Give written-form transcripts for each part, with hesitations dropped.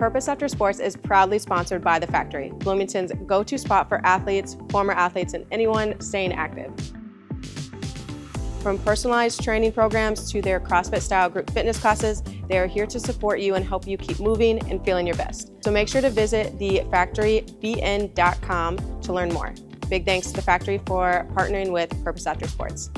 Purpose After Sports is proudly sponsored by The Factory, Bloomington's go-to spot for athletes, former athletes, and anyone staying active. From personalized training programs to their CrossFit-style group fitness classes, they are here to support you and help you keep moving and feeling your best. So make sure to visit thefactorybn.com to learn more. Big thanks to The Factory for partnering with Purpose After Sports.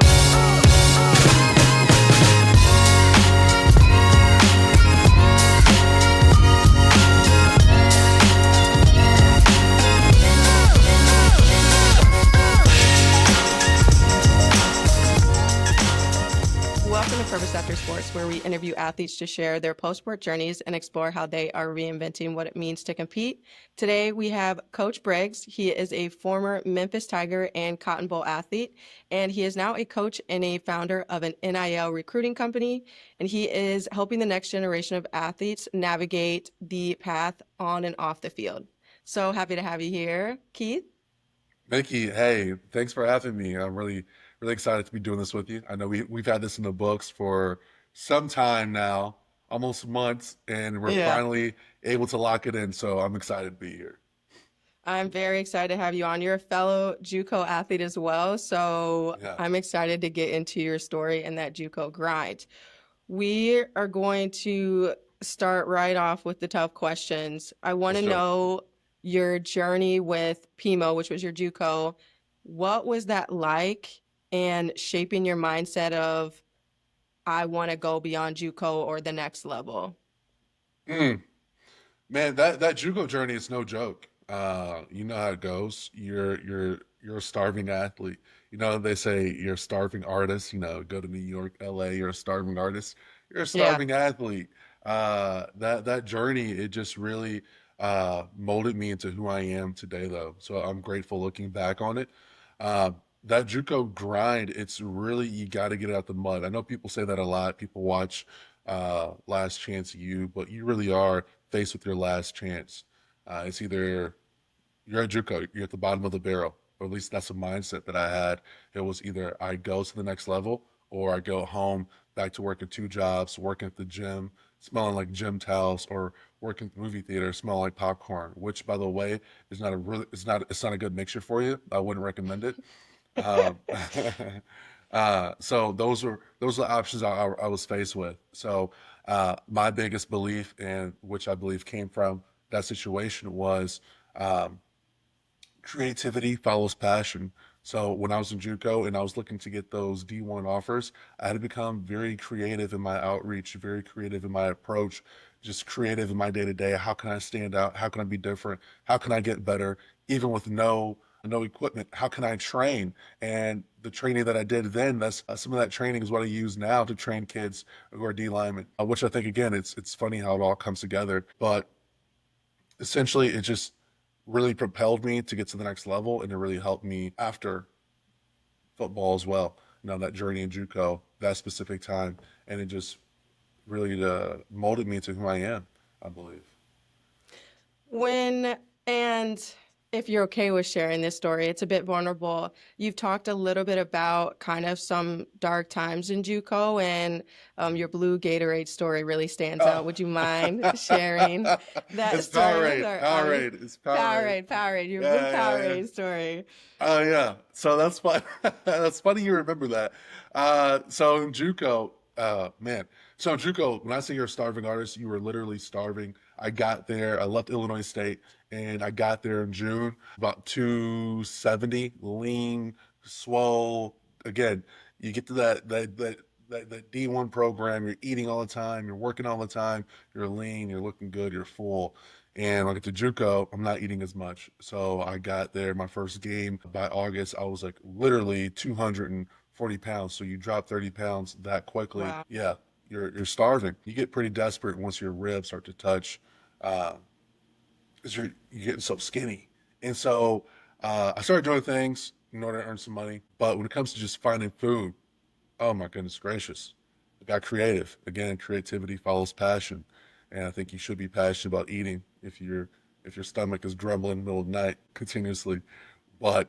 Welcome to Purpose After Sports, where we interview athletes to share their post-sport journeys and explore how they are reinventing what it means to compete. Today, we have Coach Briggs. He is a former Memphis Tiger and Cotton Bowl athlete, and he is now a coach and a founder of an NIL recruiting company, and he is helping the next generation of athletes navigate the path on and off the field. So happy to have you here, Keith. Mickey, hey, thanks for having me. I'm really excited to be doing this with you. I know we've had this in the books for some time now, almost months, and we're Yeah. finally able to lock it in. So I'm excited to be here. I'm very excited to have you on. You're a fellow JUCO athlete as well, so Yeah, I'm excited to get into your story and that JUCO grind. We are going to start right off with the tough questions. I want to let's go. know your journey with PMO, which was your JUCO. What was that like, and shaping your mindset of, I want to go beyond JUCO or the next level? Mm, man, that JUCO journey is no joke. You know how it goes. You're a starving athlete. You know, they say you're a starving artist. You know, go to New York, LA, you're a starving artist. You're a Yeah. starving athlete. That journey, it just really molded me into who I am today, though. So I'm grateful looking back on it. Uh, that JUCO grind, it's really, you got to get out the mud. I know people say that a lot. People watch Last Chance U, but you really are faced with your last chance. It's either you're at JUCO, you're at the bottom of the barrel, or at least that's a mindset that I had. It was either I go to the next level or I go home, back to working two jobs, working at the gym, smelling like gym towels, or working at the movie theater, smelling like popcorn. Which, by the way, is not a really, it's not a good mixture for you. I wouldn't recommend it. Um, so those are the options I was faced with. So my biggest belief, and which I believe came from that situation, was um, creativity follows passion. So when I was in JUCO and I was looking to get those D1 offers, I had to become very creative in my outreach, very creative in my approach, just creative in my day to day. How can I stand out? How can I be different? How can I get better? Even with no equipment, how can I train? And the training that I did then, that's some of that training is what I use now to train kids who are D linemen, which I think again, it's funny how it all comes together. But essentially, it just really propelled me to get to the next level, and it really helped me after football as well. You know, that journey in JUCO, that specific time, and it just really molded me to who I am, I believe. When, and if you're okay with sharing this story, it's a bit vulnerable. You've talked a little bit about kind of some dark times in JUCO, and your blue Gatorade story really stands Oh. out. Would you mind sharing that It's story with our audience? Powerade, it's Powerade. Powerade, your blue Yeah. Powerade story. Oh yeah. So that's fun. That's funny you remember that. So in JUCO, man. So in JUCO, when I say you're a starving artist, you were literally starving. I got there. I left Illinois State, and I got there in June, about 270, lean, swole. Again, you get to that D1 program. You're eating all the time. You're working all the time. You're lean. You're looking good. You're full. And when I get to JUCO, I'm not eating as much. So I got there, my first game by August, I was like literally 240 pounds. So you drop 30 pounds that quickly. Wow. Yeah, you're starving. You get pretty desperate once your ribs start to touch, uh, because you're getting so skinny. And so I started doing things in order to earn some money. But when it comes to just finding food, oh my goodness gracious. I got creative. Again, creativity follows passion. And I think you should be passionate about eating if your stomach is grumbling in the middle of the night continuously. But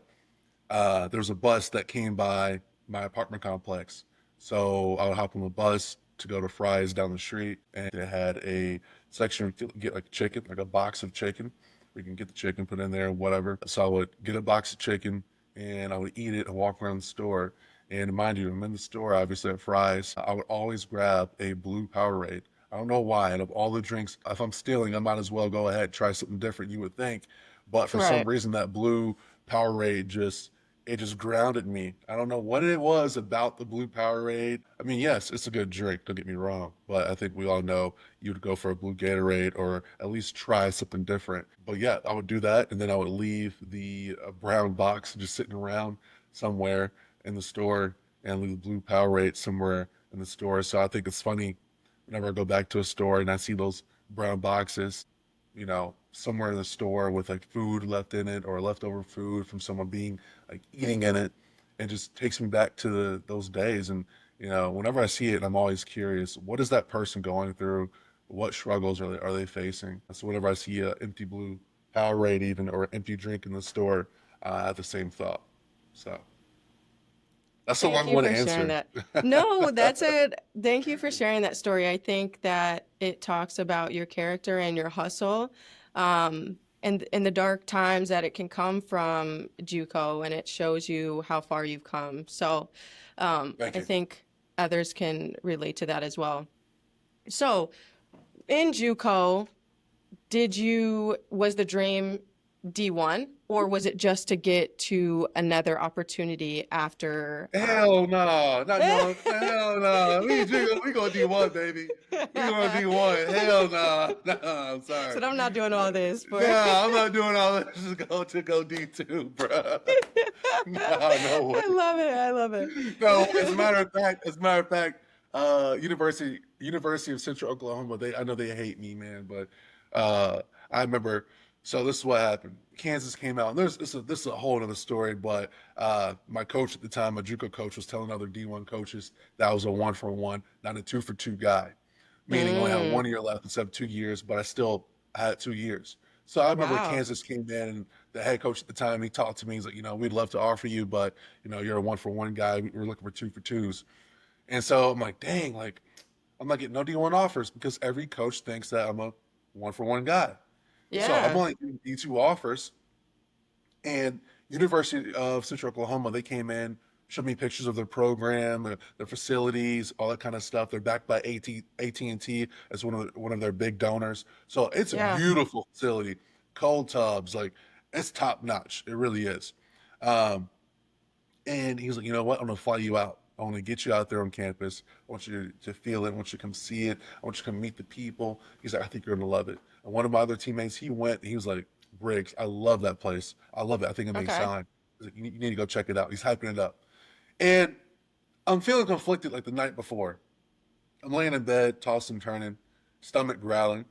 there was a bus that came by my apartment complex. So I would hop on the bus to go to Fry's down the street, and they had a section, get like chicken, like a box of chicken. We can get the chicken, put in there, whatever. So I would get a box of chicken and I would eat it and walk around the store. And mind you, I'm in the store, obviously at Fry's. I would always grab a blue Powerade. I don't know why. And of all the drinks, if I'm stealing, I might as well go ahead, try something different, you would think. But for some Right. reason, that blue Powerade just grounded me. I don't know what it was about the blue Powerade. I mean, yes, it's a good drink, don't get me wrong, but I think we all know you would go for a blue Gatorade or at least try something different. But yeah, I would do that, and then I would leave the brown box just sitting around somewhere in the store and leave the blue Powerade somewhere in the store. So I think it's funny whenever I go back to a store and I see those brown boxes, somewhere in the store with like food left in it or leftover food from someone being like eating in it. It just takes me back to those days. And, whenever I see it, I'm always curious, what is that person going through? What struggles are they facing? So whenever I see an empty blue Powerade even or an empty drink in the store, I have the same thought. So that's a Thank long you one to for sharing answer. that. No, that's it. Thank you for sharing that story. I think that it talks about your character and your hustle, and in the dark times that it can come from JUCO, and it shows you how far you've come. So, Thank I you. think others can relate to that as well. So, in JUCO, was the dream D1, or was it just to get to another opportunity after? Hell no, not going. Hell no. We gonna D1, baby. We gonna D1. Hell no. No, I'm sorry. So I'm not doing all this No, for. I'm not doing all this. Just go D2, bro. No, no way. I love it. I love No, as a it. matter of fact, University of Central Oklahoma, I know they hate me, man, but I remember. So this is what happened. Kansas came out, and this is a whole other story. But my coach at the time, my JUCO coach, was telling other D1 coaches that I was a 1-for-1, not a 2-for-2 guy, meaning I only had Mm, 1 year left instead of 2 years, but I still had 2 years. So I remember wow. Kansas came in, and the head coach at the time, he talked to me. He's like, we'd love to offer you, but you're a 1-for-1 guy. We're looking for 2-for-2s. And so I'm like, dang, like I'm not getting no D1 offers because every coach thinks that I'm a 1-for-1 guy. So I'm Yeah. only getting D2 offers. And University of Central Oklahoma, they came in, showed me pictures of their program, their facilities, all that kind of stuff. They're backed by AT&T as one of their big donors. So it's a Yeah. beautiful facility, cold tubs, like it's top notch. It really is. Um, and he was like, you know what? I'm gonna fly you out. I want to get you out there on campus. I want you to feel it. I want you to come see it. I want you to come meet the people. He's like, I think you're gonna love it. And one of my other teammates, he went. He was like, Briggs, I love that place. I love it. I think it may Okay. shine. He's like, you need to go check it out. He's hyping it up. And I'm feeling conflicted like the night before. I'm laying in bed, tossing, turning, stomach growling.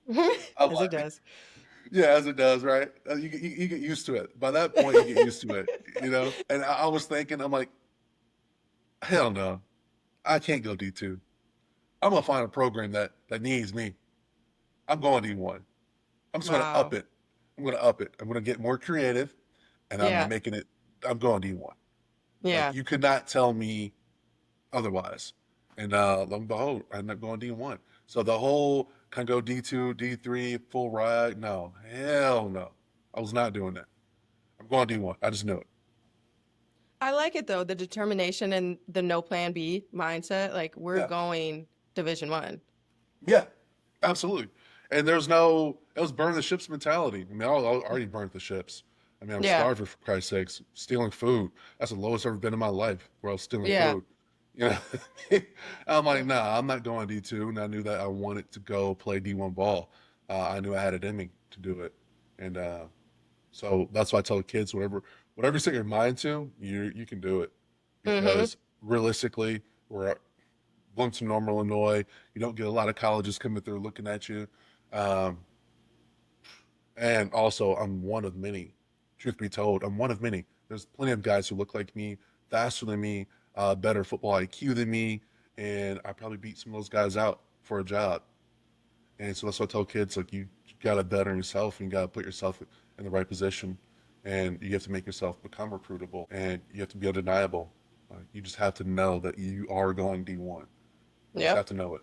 I'm As it like, does. yeah, as it does, right? You get used to it. By that point, you get used to it. And I was thinking, I'm like, hell no, I can't go D2. I'm gonna find a program that needs me. I'm going D1. I'm just gonna up Wow. it. I'm gonna up it. I'm gonna get more creative, and I'm Yeah. making it. I'm going D1. Like Yeah. you could not tell me otherwise. And lo and behold, I ended up going D1. So the whole can go D2, D3, full ride. No, hell no. I was not doing that. I'm going D1. I just knew it. I like it though, the determination and the no plan B mindset. Like we're Yeah. going Division 1. Yeah, absolutely. And it was burn the ships mentality. I mean, I already burnt the ships. I mean, I'm Yeah. starving for Christ's sakes. Stealing food. That's the lowest I've ever been in my life where I was stealing Yeah. food. You know, I'm like, nah, I'm not going D2. And I knew that I wanted to go play D1 ball. I knew I had it in me to do it. And so that's why I tell the kids, whatever you set your mind to, you can do it. Mm-hmm. Because realistically, we're Bloomington, Normal, Illinois. You don't get a lot of colleges coming through looking at you. Um, and also, I'm one of many. Truth be told, I'm one of many. There's plenty of guys who look like me, faster than me, better football IQ than me, and I probably beat some of those guys out for a job. And so that's what I tell kids: like you got to better yourself, and you got to put yourself in the right position, and you have to make yourself become recruitable, and you have to be undeniable. You just have to know that you are going D1. You just Yep. have to know it.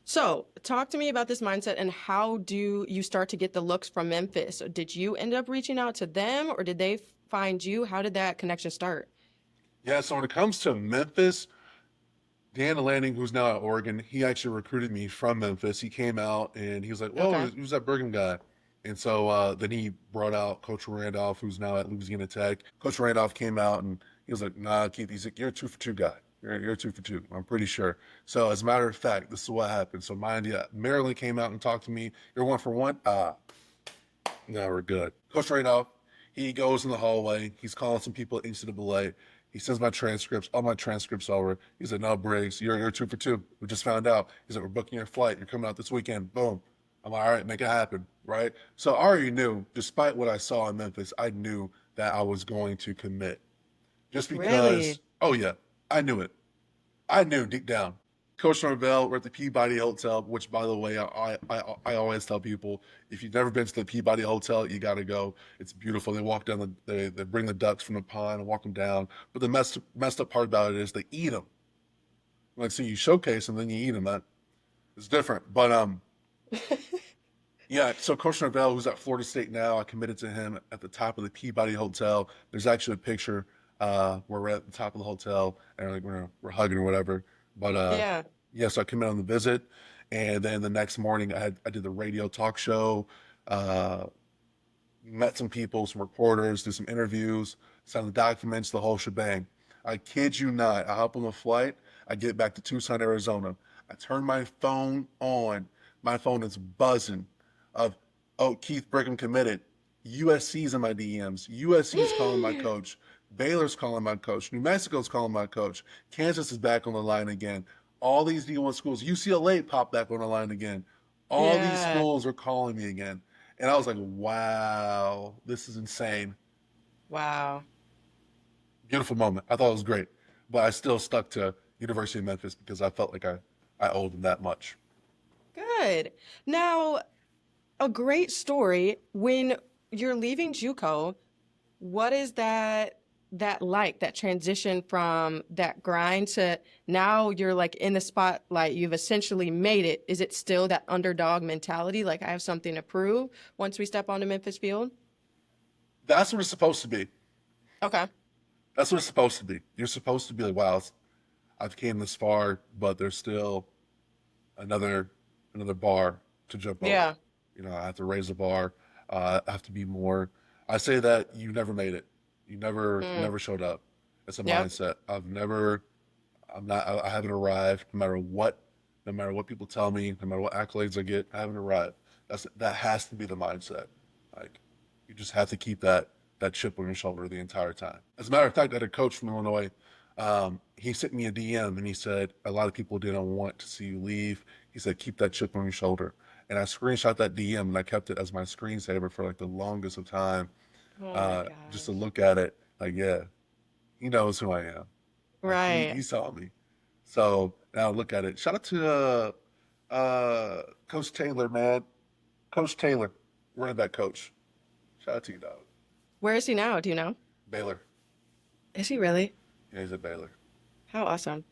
So, talk to me about this mindset and how do you start to get the looks from Memphis? Did you end up reaching out to them or did they find you? How did that connection start? Yeah, so when it comes to Memphis, Dan Lanning, who's now at Oregon, he actually recruited me from Memphis. He came out and he was like, "Whoa, Okay. who's that Brigham guy?" And so then he brought out Coach Randolph, who's now at Louisiana Tech. Coach Randolph came out and he was like, "Nah, Keith, he's like, you're a 2 for 2 guy. You're a 2 for 2. I'm pretty sure." So as a matter of fact, this is what happened. So mind you, Maryland came out and talked to me. You're 1 for 1. No, we're good. Coach Randolph, he goes in the hallway. He's calling some people at NCAA. He sends my transcripts, all my transcripts over. He said, "No, Briggs, you're 2 for 2. We just found out." He's like, "We're booking your flight. You're coming out this weekend." Boom. I'm like, "All right, make it happen." Right. So I already knew, despite what I saw in Memphis, I knew that I was going to commit. Just because, Really? oh yeah, I knew it. I knew deep down. Coach Norvell, we're at the Peabody Hotel, which, by the way, I always tell people, if you've never been to the Peabody Hotel, you got to go. It's beautiful. They walk down they bring the ducks from the pond and walk them down. But the messed up part about it is they eat them. Like, so you showcase them, then you eat them. That is different. But yeah. So Coach Norvell, who's at Florida State now, I committed to him at the top of the Peabody Hotel. There's actually a picture where we're at the top of the hotel and like we're hugging or whatever. But Yeah. yeah, so I come in on the visit, and then the next morning I did the radio talk show, uh, met some people, some reporters, did some interviews, signed the documents, the whole shebang. I kid you not. I hop on the flight. I get back to Tucson, Arizona. I turn my phone on. My phone is buzzing. Of oh, Keith Brigham committed. USC's in my DMs. USC's calling my coach. Baylor's calling my coach. New Mexico's calling my coach. Kansas is back on the line again. All these D1 schools. UCLA popped back on the line again. All these Yeah. schools are calling me again. And I was like, wow, this is insane. Wow. Beautiful moment. I thought it was great. But I still stuck to University of Memphis because I felt like I owed them that much. Good. Now, a great story. When you're leaving JUCO, what is that like, that transition from that grind to now you're like in the spotlight, you've essentially made it. Is it still that underdog mentality? Like I have something to prove once we step onto Memphis Field? That's what it's supposed to be. Okay. That's what it's supposed to be. You're supposed to be like, wow, I've came this far, but there's still another another bar to jump over. Yeah. I have to raise the bar. I have to be more. I say that you never made it. You Mm. never showed up. It's a Yep. mindset. I'm not. I haven't arrived. No matter what people tell me, no matter what accolades I get, I haven't arrived. That has to be the mindset. Like, you just have to keep that chip on your shoulder the entire time. As a matter of fact, I had a coach from Illinois. He sent me a DM and he said a lot of people didn't want to see you leave. He said keep that chip on your shoulder, and I screenshot that DM and I kept it as my screensaver for like the longest of time, Oh my just to gosh. look at it. Like, yeah, he knows who I am. Like Right. he saw me. So now look at it. Shout out to Coach Taylor, man. Coach Taylor, running back coach. Shout out to you, dog. Where is he now? Do you know? Baylor. Is he really? Yeah, he's at Baylor. How awesome.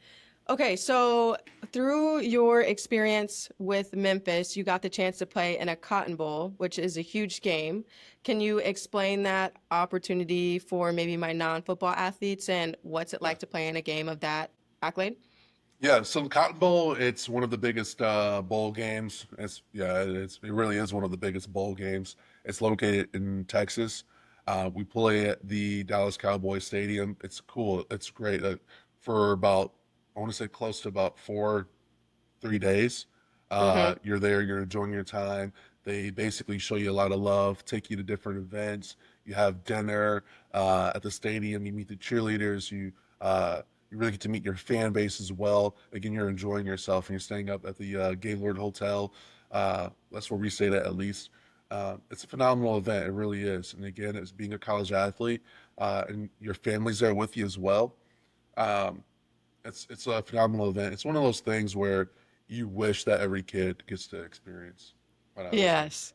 Okay, so through your experience with Memphis, you got the chance to play in a Cotton Bowl, which is a huge game. Can you explain that opportunity for maybe my non-football athletes and what's it Yeah. like to play in a game of that accolade? Yeah, so the Cotton Bowl, it's one of the biggest bowl games. It really is one of the biggest bowl games. It's located in Texas. We play at the Dallas Cowboys Stadium. It's cool. It's great. For about, I want to say close to about 3 days. Mm-hmm. You're there, you're enjoying your time. They basically show you a lot of love, take you to different events. You have dinner at the stadium. You meet the cheerleaders. You really get to meet your fan base as well. Again, you're enjoying yourself, and you're staying up at the Gaylord Hotel. That's where we stayed at least. It's a phenomenal event. It really is. And again, it's being a college athlete, and your family's there with you as well. Um, it's a phenomenal event. It's one of those things where you wish that every kid gets to experience. Quite honestly, Yes.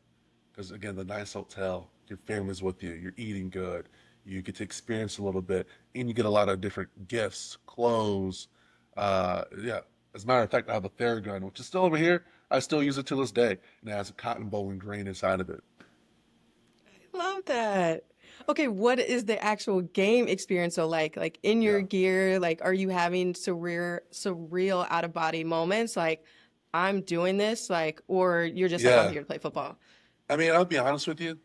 because again, the nice hotel, your family's with you, you're eating good, you get to experience a little bit, and you get a lot of different gifts, clothes. Yeah, As a matter of fact, I have a Theragun, which is still over here. I still use it to this day, and it has a cotton bowling green inside of it. Love that. Okay, what is the actual game experience so like? Like in your Yeah, gear, like are you having surreal out of body moments? Like I'm doing this, like, or you're just like, I'm yeah. here to play football. I mean, I'll be honest with you.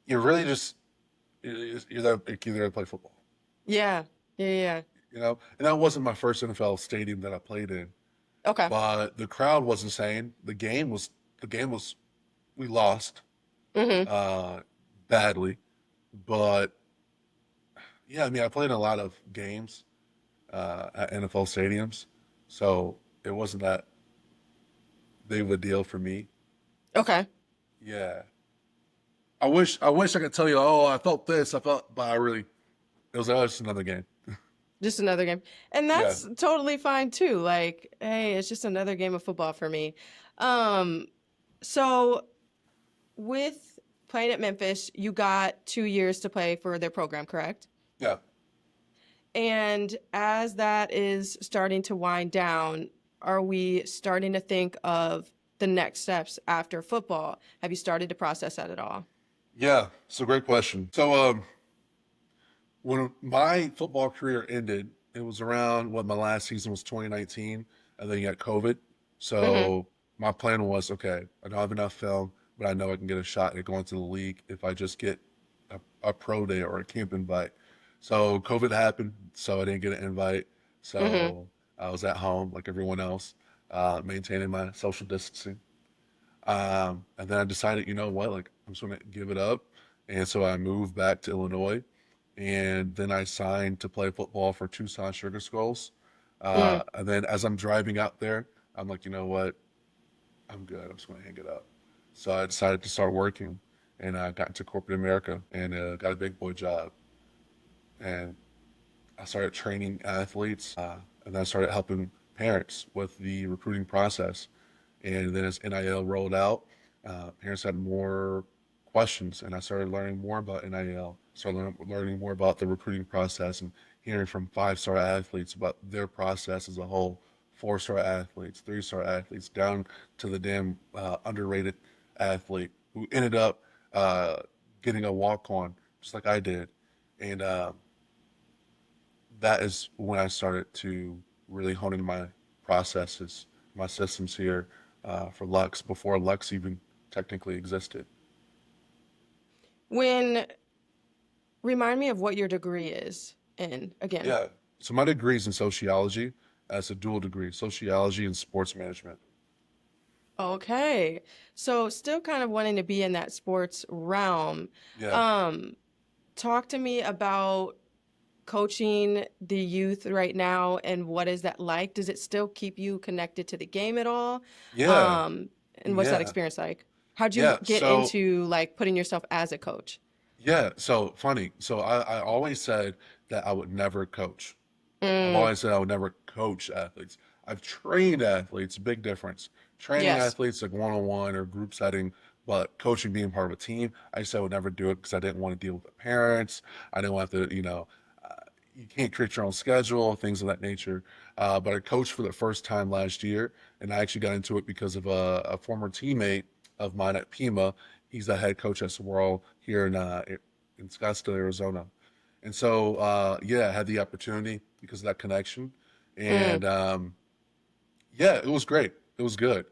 You're really just you're there to play football. Yeah. Yeah, yeah. You know, and that wasn't my first NFL stadium that I played in, Yeah. Okay. but the crowd was insane. The game was we lost Mm-hmm. uh, badly, but yeah, I mean, I played in a lot of games at NFL stadiums, so it wasn't that big of a deal for me. Okay. Yeah, I wish I could tell you, oh, I felt this, I felt, but I really, it was just another game. Just another game. And Yeah, that's totally fine too. Like, hey, it's just another game of football for me. Um, so with playing at Memphis, you got 2 years to play for their program, correct? yeah, And as that is starting to wind down, are we starting to think of the next steps after football? Have you started to process that at all? yeah. So great question. So when my football career ended, it was around what my last season was 2019, and then you got COVID. Mm-hmm. So my plan was, okay, I don't have enough film, but I know I can get a shot at going to the league if I just get a pro day or a camp invite. So COVID happened, so I didn't get an invite. Mm-hmm. So I was at home like everyone else, maintaining my social distancing. And then I decided, you know what, like I'm just gonna give it up. And so I moved back to Illinois, and then I signed to play football for Tucson Sugar Skulls. Mm. And then as I'm driving out there, I'm like, you know what, I'm good. I'm just gonna hang it up. So I decided to start working, and I got into corporate America and got a big boy job, and I started training athletes, and then I started helping parents with the recruiting process. And then as NIL rolled out, parents had more questions, and I started learning more about NIL. Started learning more about the recruiting process and hearing from 5-star athletes about their process as a whole, 4-star athletes, 3-star athletes, down to the damn underrated athlete who ended up uh, getting a walk on, just like I did. And that is when I started to really hone in my processes, my systems here for Lux before Lux even technically existed. When remind me of what your degree is in again. Yeah. So my degree is in sociology. As a dual degree, sociology and sports management. Okay. So still kind of wanting to be in that sports realm. Yeah. Um, Talk to me about coaching the youth right now and what is that like? Does it still keep you connected to the game at all? Yeah. Um, and what's that Yeah. experience like? How'd you Yeah. get So into like putting yourself as a coach? yeah. So funny. So I always said that I would never coach. I've Mm, always said I would never coach athletes. I've trained athletes, big difference. Training yes. athletes like one on one or group setting, but coaching being part of a team, I said I would never do it because I didn't want to deal with the parents. I didn't want to, uh, you can't create your own schedule, things of that nature. But I coached for the first time last year, and I actually got into it because of a former teammate of mine at Pima. He's the head coach at Saguaro here in Scottsdale, Arizona. And so, yeah, I had the opportunity because of that connection. Mm, And yeah, it was great. It was good.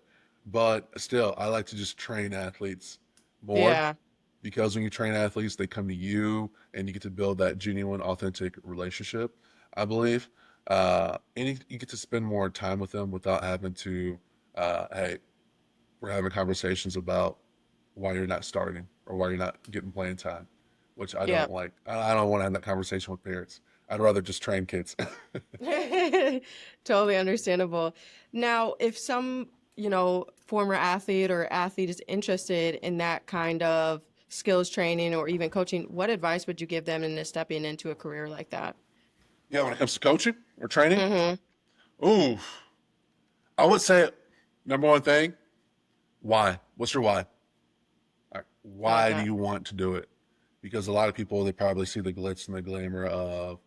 But still, I like to just train athletes more yeah. because when you train athletes, they come to you and you get to build that genuine, authentic relationship, I believe. And you get to spend more time with them without having to, hey, we're having conversations about why you're not starting or why you're not getting playing time, which I Yeah. don't like. I don't want to have that conversation with parents. I'd rather just train kids. Totally understandable. Now, if some, former athlete or athlete is interested in that kind of skills training or even coaching, what advice would you give them in stepping into a career like that? Yeah, when it comes to coaching or training, Mm-hmm. ooh, I would say number one thing, why? What's your why? All right, I like why do that. you want to do it? Because a lot of people they probably see the glitz and the glamour of,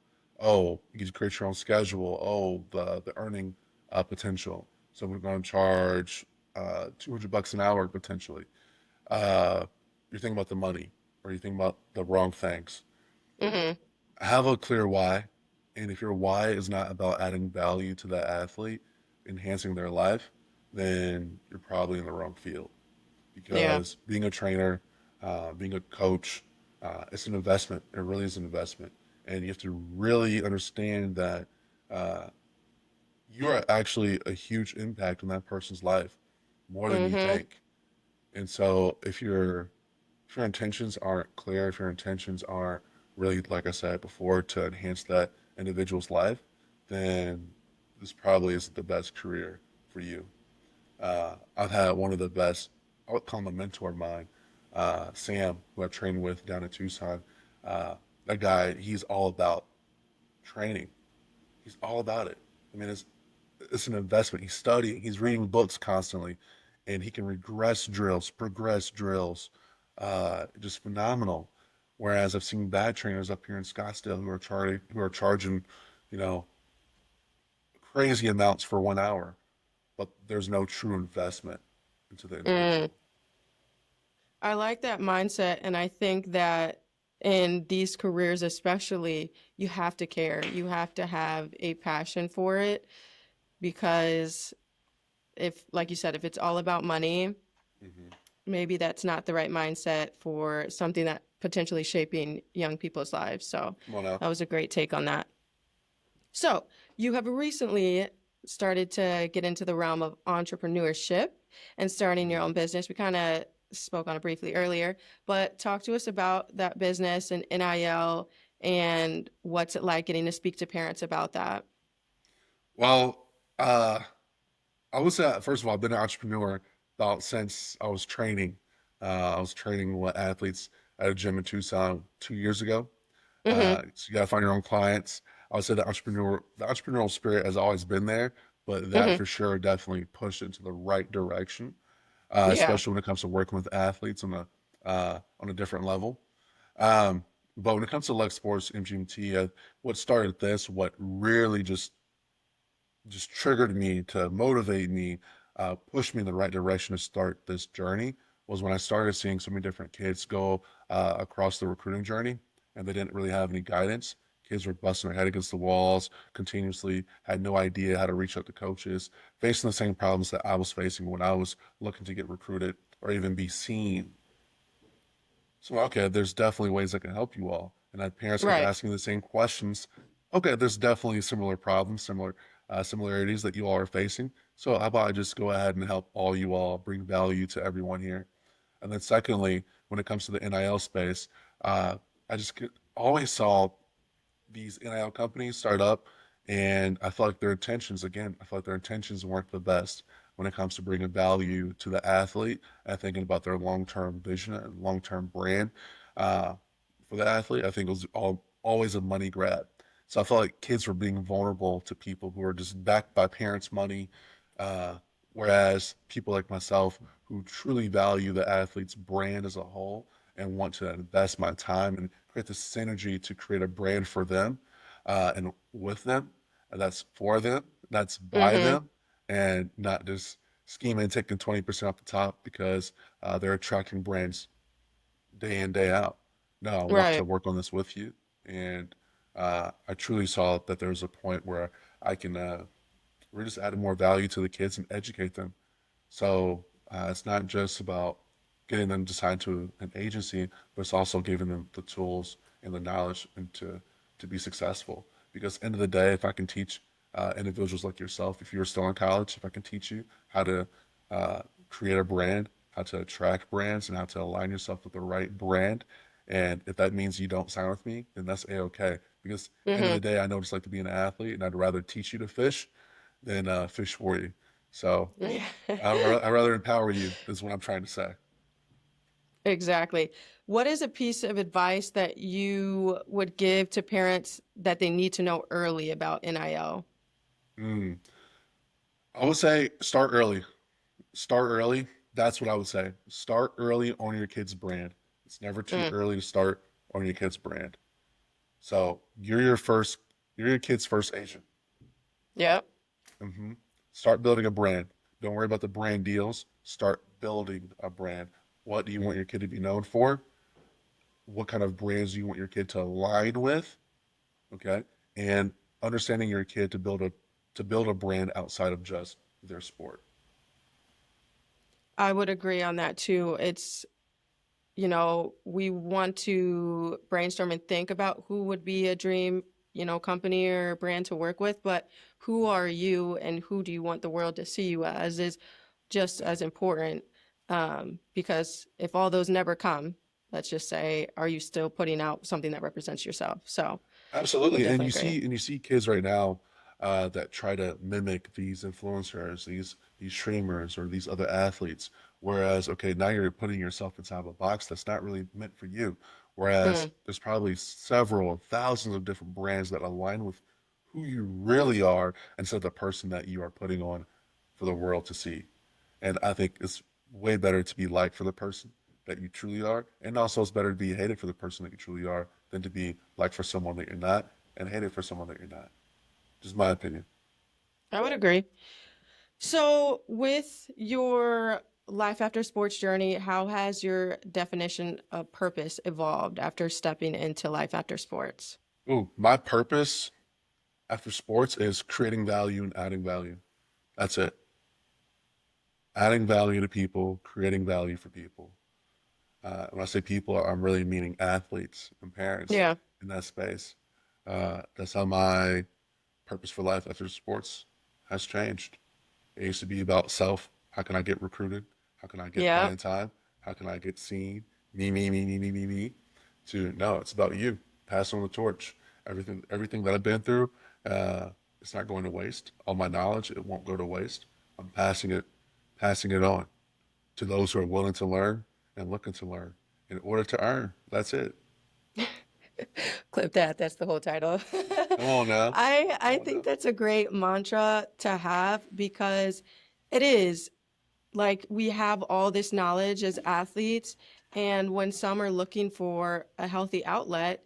Oh, you can create your own schedule. Oh, the earning potential. So we're going to charge $200 an hour potentially. Uh, you're thinking about the money, or you think about the wrong things. Hmm. Have a clear why, and if your why is not about adding value to that athlete, enhancing their life, then you're probably in the wrong field. Yeah. Because being a trainer, being a coach, it's an investment. It really is an investment, and you have to really understand that uh, you are actually a huge impact on that person's life, more than you Hmm. think. And so, if your intentions aren't clear, if your intentions aren't really, like I said before, to enhance that individual's life, then this probably isn't the best career for you. I've had one of the best, I would call him a mentor of mine, Sam, who I trained with down in Tucson. That guy, he's all about training. He's all about it. I mean, it's an investment. He's studying, he's reading books constantly, and he can regress drills, progress drills, just phenomenal. Whereas I've seen bad trainers up here in Scottsdale who are charging, you know, crazy amounts for 1 hour, but there's no true investment into the Mm. individual. I like that mindset, and I think that in these careers especially, you have to care. You have to have a passion for it because if, like you said, if it's all about money, Hmm. maybe that's not the right mindset for something that potentially shaping young people's lives. So Come on now. that was a great take on that. So you have recently started to get into the realm of entrepreneurship and starting your Hmm. own business. We kind of spoke on it briefly earlier, but talk to us about that business and NIL and what's it like getting to speak to parents about that. Well, uh, I would say, first of all, I've been an entrepreneur about since I was training. I was training what athletes at a gym in Tucson 2 years ago. Mm-hmm. So you got to find your own clients. I would say the entrepreneurial spirit has always been there, but that Mm-hmm. for sure definitely pushed into the right direction, Yeah. especially when it comes to working with athletes on a different level. Um, but when it comes to Lex Sports MGMT, what started this, what really just triggered me to motivate me, push me in the right direction to start this journey was when I started seeing so many different kids go across the recruiting journey and they didn't really have any guidance. Kids were busting their head against the walls continuously, had no idea how to reach out to coaches, facing the same problems that I was facing when I was looking to get recruited or even be seen. So, okay, there's definitely ways I can help you all. And that parents kept Right. asking the same questions. Okay, there's definitely similar problems, similarities that you all are facing. So, how about I just go ahead and help all you all bring value to everyone here? And then, secondly, when it comes to the NIL space, uh, I just always saw these NIL companies start up, and I feel like their intentions, again, I feel like their intentions weren't the best when it comes to bringing value to the athlete and thinking about their long-term vision and long-term brand uh, for the athlete. I think it was always a money grab. So I felt like kids were being vulnerable to people who are just backed by parents' money, uh, whereas people like myself who truly value the athlete's brand as a whole and want to invest my time and create the synergy to create a brand for them and with them, and that's for them, that's by Mm-hmm. them, and not just scheming and taking 20% off the top because they're attracting brands day in, day out. No, I want to Right. work on this with you. And I truly saw that there was a point where I can, we're just adding more value to the kids and educate them. So it's not just about getting them to sign to an agency, but it's also giving them the tools and the knowledge and to be successful. Because end of the day, if I can teach individuals like yourself, if you're still in college, if I can teach you how to uh, create a brand, how to attract brands, and how to align yourself with the right brand, and if that means you don't sign with me, then that's a-okay. Because end of Mm-hmm. the day, I know what it's like to be an athlete, and I'd rather teach you to fish than fish for you. So I'd rather empower you, is what I'm trying to say. Exactly. What is a piece of advice that you would give to parents that they need to know early about NIL? Mm. I would say start early. Start early. That's what I would say. Start early on your kid's brand. It's never too Mm, early to start on your kid's brand. So you're your first. You're your kid's first agent. Yep. hmm Start building a brand. Don't worry about the brand deals. Start building a brand. What do you want your kid to be known for? What kind of brands do you want your kid to align with? Okay, and understanding your kid to build a brand outside of just their sport. I would agree on that too. It's, we want to brainstorm and think about who would be a dream, company or brand to work with, but who are you and who do you want the world to see you as is just as important. Because if all those never come, let's just say, are you still putting out something that represents yourself? So would Absolutely, definitely agree. and you see kids right now that try to mimic these influencers, these streamers, or these other athletes. Whereas, okay, now you're putting yourself inside a box that's not really meant for you. Whereas Mm. there's probably several thousands of different brands that align with who you really are instead of the person that you are putting on for the world to see. And I think it's way better to be liked for the person that you truly are. And also, it's better to be hated for the person that you truly are than to be liked for someone that you're not and hated for someone that you're not. Just my opinion. I would agree. So, with your life after sports journey, how has your definition of purpose evolved after stepping into life after sports? Ooh, my purpose after sports is creating value and adding value. That's it. Adding value to people, creating value for people. When I say people, I'm really meaning athletes and parents Yeah. in that space. That's how my purpose for life after sports has changed. It used to be about self. How can I get recruited? How can I get Yeah. playing time? How can I get seen? Me. To no, it's about you. Pass on the torch. Everything that I've been through, it's not going to waste. All my knowledge, it won't go to waste. I'm passing it on to those who are willing to learn and looking to learn in order to earn. That's it. Clip that. That's the whole title. Come on now. Come I on think now. that's a great mantra to have because it is like we have all this knowledge as athletes, and when some are looking for a healthy outlet,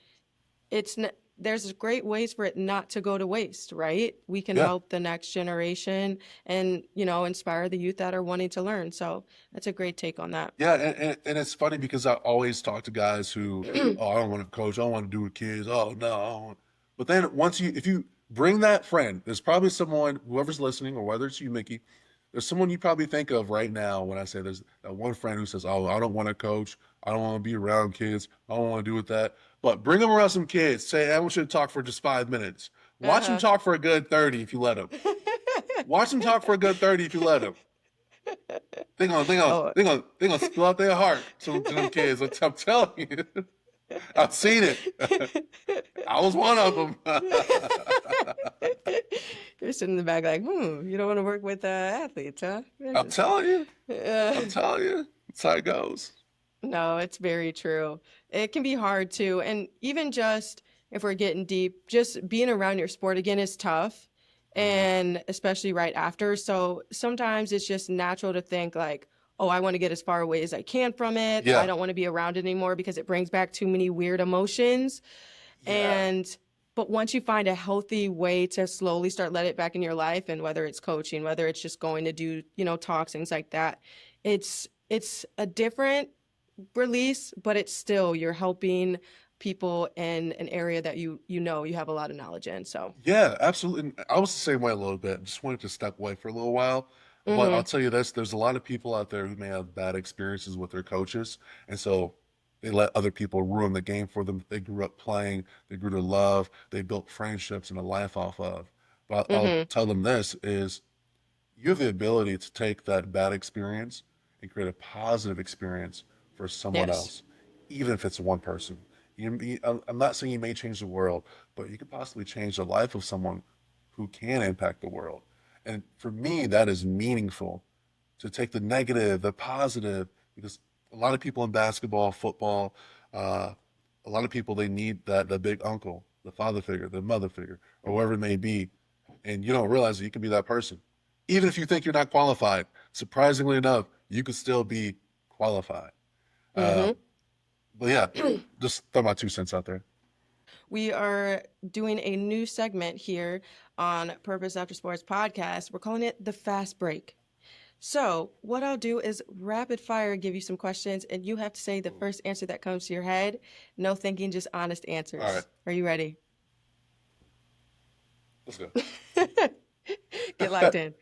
there's great ways for it not to go to waste, right? We can Yeah. help the next generation and, inspire the youth that are wanting to learn. So that's a great take on that. Yeah, and it's funny because I always talk to guys who, oh, I don't want to coach, I don't want to do with kids. Oh no, I don't want. But then if you bring that friend, there's probably someone, whoever's listening, or whether it's you, Mickey, there's someone you probably think of right now when I say there's that one friend who says, oh, I don't want to coach, I don't want to be around kids, I don't want to do with that. But bring them around some kids. Say, I want you to talk for just 5 minutes. Watch them Uh-huh. talk for a good 30 if you let them. Watch them talk for a good 30 if you let them. Oh. They gonna spill out their heart to them kids. I'm telling you, I've seen it. I was one of them. You're sitting in the back like, you don't want to work with athletes, huh? I'm telling you. Uh, I'm telling you. That's how it goes. no, it's very true. It can be hard too. And even just if we're getting deep, just being around your sport again is tough. Mhm. And especially right after. So sometimes it's just natural to think like, oh, I want to get as far away as I can from it. I Yeah. don't want to be around it anymore because it brings back too many weird emotions. Yeah. And but once you find a healthy way to slowly start let it back in your life, and whether it's coaching, whether it's just going to do, talks, things like that, it's a different release, but it's still you're helping people in an area that you have a lot of knowledge in. So, Yeah, absolutely. And I was the same way a little bit. Just wanted to step away for a little while. But I'll hmm tell you this, there's a lot of people out there who may have bad experiences with their coaches. And so they let other people ruin the game for them. They grew up playing, they grew to love, they built friendships and a life off of. But I'll hmm tell them this is you have the ability to take that bad experience and create a positive experience for someone yes, else, even if it's one person. I'm not saying you may change the world, but you could possibly change the life of someone who can impact the world. And for me, that is meaningful to take the negative, the positive, because a lot of people in basketball, football, uh, a lot of people they need that the big uncle, the father figure, the mother figure, or whoever it may be, and you don't realize that you can be that person, even if you think you're not qualified. Surprisingly enough, you could still be qualified. Uh, hmm but yeah, just throw my 2 cents out there. We are doing a new segment here on Purpose After Sports podcast. We're calling it the Fast Break. So what I'll do is rapid fire, give you some questions, and you have to say the first answer that comes to your head. No thinking, just honest answers. All right. Are you ready? Let's go. Get locked in.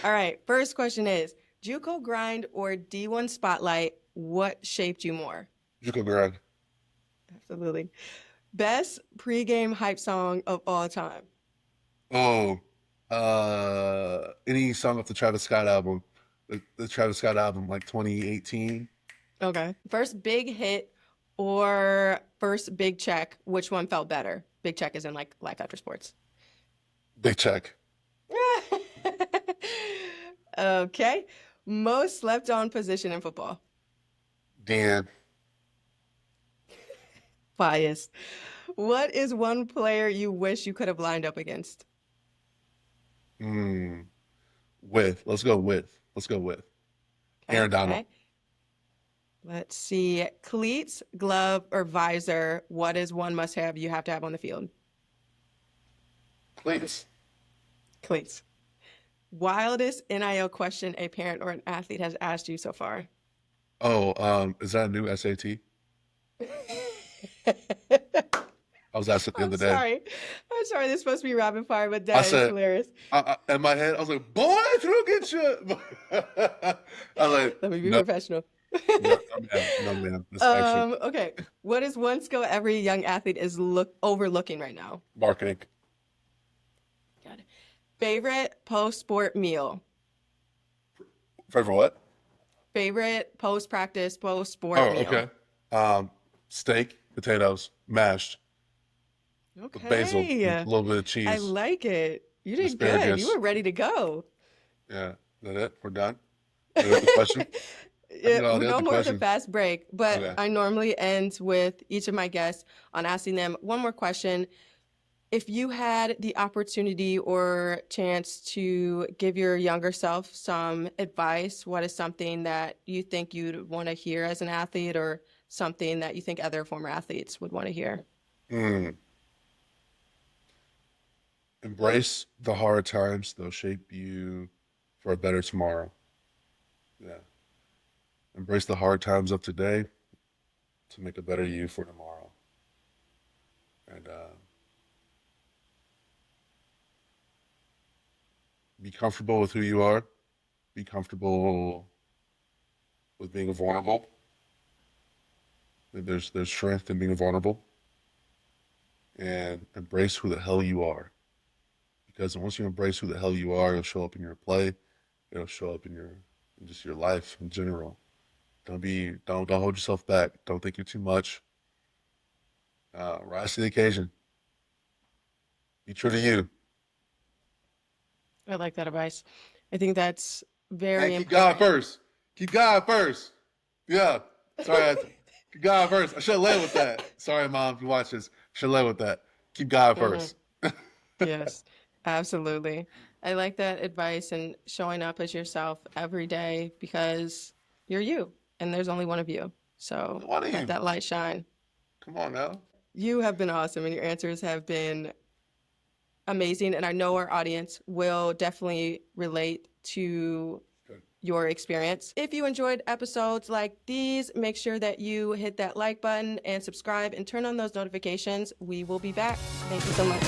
All right. First question is, JUCO grind or D1 spotlight, what shaped you more? JUCO grind. Absolutely. Best pregame hype song of all time? Oh, any song off the Travis Scott album, the Travis Scott album, like 2018. Okay. First big hit or first big check, which one felt better? Big check is in like life after sports. Big check. Okay. Most slept on position in football? Dan. Biased. What is one player you wish you could have lined up against? With. Let's go with. Aaron Donald. Okay. Let's see. Cleats, glove, or visor. What is one must have you have to have on the field? Please. Cleats. Wildest NIL question a parent or an athlete has asked you so far? Oh, is that a new SAT? I was asked it the other day. I'm sorry. This is supposed to be rapid fire, but that is hilarious. In my head, I was like, boy, through get you. I was like, let me be professional. No, man. Okay. What is one skill every young athlete is overlooking right now? Marketing. Got it. Favorite post-sport meal? Favorite what? Favorite post-practice, post-sport meal? Okay. Steak, potatoes, mashed. Okay. With basil, a little bit of cheese. I like it. You did Asparagus. good. You were ready to go. Yeah. Is that it? We're done? Is that the question? No more of the fast break, but okay. I normally end with each of my guests on asking them one more question. If you had the opportunity or chance to give your younger self some advice, what is something that you think you'd want to hear as an athlete or something that you think other former athletes would want to hear? Embrace the hard times. They'll shape you for a better tomorrow. Yeah. Embrace the hard times of today to make a better you for tomorrow. And be comfortable with who you are. Be comfortable with being vulnerable. There's strength in being vulnerable. And embrace who the hell you are. Because once you embrace who the hell you are, it'll show up in your play. It'll show up in just your life in general. Don't hold yourself back. Don't think you're too much. Rise to the occasion. Be true to you. I like that advice. I think that's very important. Keep God first. Yeah. Sorry. Keep God first. I should have led with that. Sorry, Mom, if you watch this. Should have led with that. Keep God first. Yes, absolutely. I like that advice and showing up as yourself every day because you're you and there's only one of you. So let that light shine. Come on now. You have been awesome and your answers have been amazing. And I know our audience will definitely relate to your experience. If you enjoyed episodes like these, make sure that you hit that like button and subscribe and turn on those notifications. We will be back. Thank you so much.